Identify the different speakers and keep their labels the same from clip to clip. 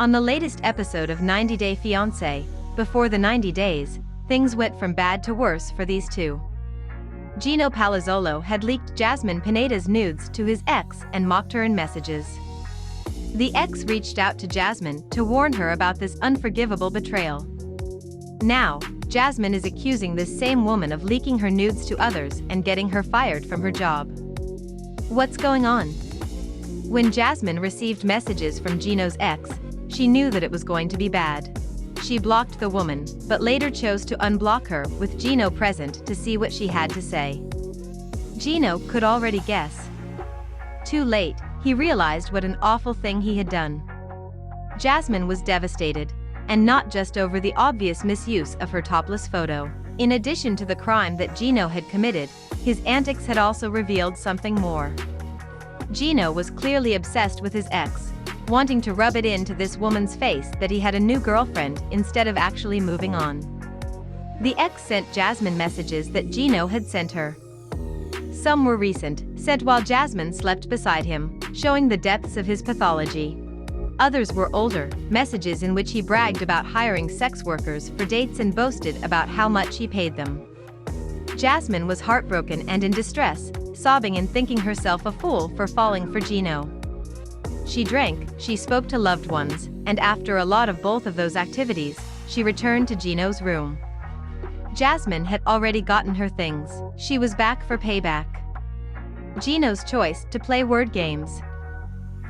Speaker 1: On the latest episode of 90 Day Fiance, before the 90 days, things went from bad to worse for these two. Gino Palazzolo had leaked Jasmine Pineda's nudes to his ex and mocked her in messages. The ex reached out to Jasmine to warn her about this unforgivable betrayal. Now, Jasmine is accusing this same woman of leaking her nudes to others and getting her fired from her job. What's going on? When Jasmine received messages from Gino's ex, she knew that it was going to be bad. She blocked the woman, but later chose to unblock her with Gino present to see what she had to say. Gino could already guess. Too late, he realized what an awful thing he had done. Jasmine was devastated, and not just over the obvious misuse of her topless photo. In addition to the crime that Gino had committed, his antics had also revealed something more. Gino was clearly obsessed with his ex, wanting to rub it into this woman's face that he had a new girlfriend instead of actually moving on. The ex sent Jasmine messages that Gino had sent her. Some were recent, sent while Jasmine slept beside him, showing the depths of his pathology. Others were older, messages in which he bragged about hiring sex workers for dates and boasted about how much he paid them. Jasmine was heartbroken and in distress, sobbing and thinking herself a fool for falling for Gino. She drank, she spoke to loved ones, and after a lot of both of those activities, she returned to Gino's room. Jasmine had already gotten her things. She was back for payback. Gino's choice to play word games.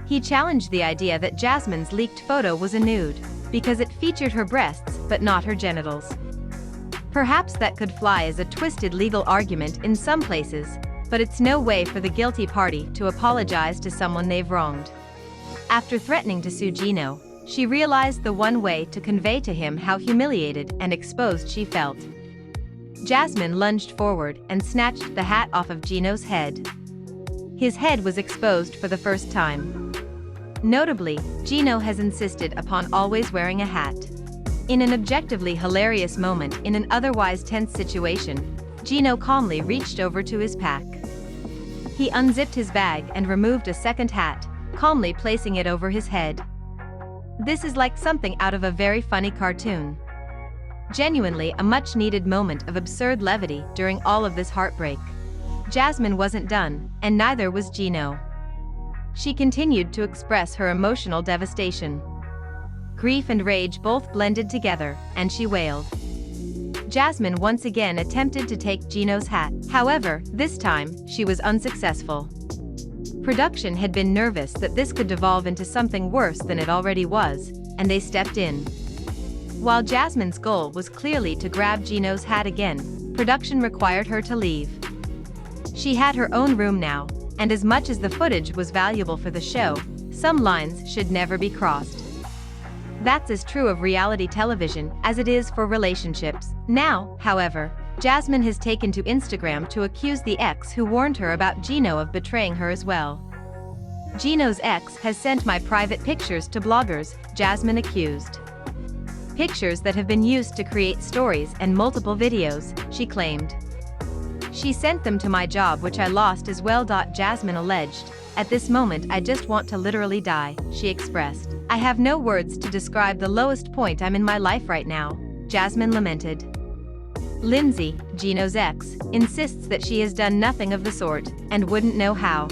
Speaker 1: He challenged the idea that Jasmine's leaked photo was a nude, because it featured her breasts but not her genitals. Perhaps that could fly as a twisted legal argument in some places, but it's no way for the guilty party to apologize to someone they've wronged. After threatening to sue Gino, she realized the one way to convey to him how humiliated and exposed she felt. Jasmine lunged forward and snatched the hat off of Gino's head. His head was exposed for the first time. Notably, Gino has insisted upon always wearing a hat. In an objectively hilarious moment in an otherwise tense situation, Gino calmly reached over to his pack. He unzipped his bag and removed a second hat, calmly placing it over his head. This is like something out of a very funny cartoon. Genuinely a much-needed moment of absurd levity during all of this heartbreak. Jasmine wasn't done, and neither was Gino. She continued to express her emotional devastation. Grief and rage both blended together, and she wailed. Jasmine once again attempted to take Gino's hat. However, this time, she was unsuccessful. Production had been nervous that this could devolve into something worse than it already was, and they stepped in. While Jasmine's goal was clearly to grab Gino's hat again, production required her to leave. She had her own room now, and as much as the footage was valuable for the show, some lines should never be crossed. That's as true of reality television as it is for relationships. Now, however, Jasmine has taken to Instagram to accuse the ex who warned her about Gino of betraying her as well. Gino's ex has sent my private pictures to bloggers, Jasmine accused. Pictures that have been used to create stories and multiple videos, she claimed. She sent them to my job which I lost as well. Jasmine alleged. At this moment I just want to literally die, she expressed. I have no words to describe the lowest point I'm in my life right now, Jasmine lamented. Lindsay, Gino's ex, insists that she has done nothing of the sort, and wouldn't know how.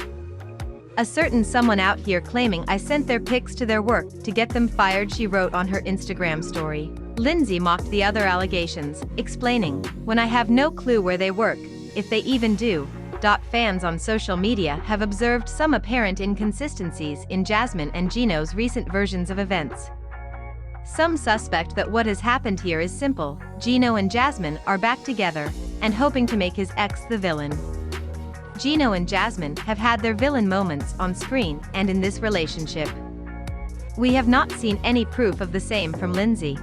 Speaker 1: A certain someone out here claiming I sent their pics to their work to get them fired, she wrote on her Instagram story. Lindsay mocked the other allegations, explaining, when I have no clue where they work, if they even do. Fans on social media have observed some apparent inconsistencies in Jasmine and Gino's recent versions of events. Some suspect that what has happened here is simple. Gino and Jasmine are back together, and hoping to make his ex the villain. Gino and Jasmine have had their villain moments on screen and in this relationship. We have not seen any proof of the same from Lindsay.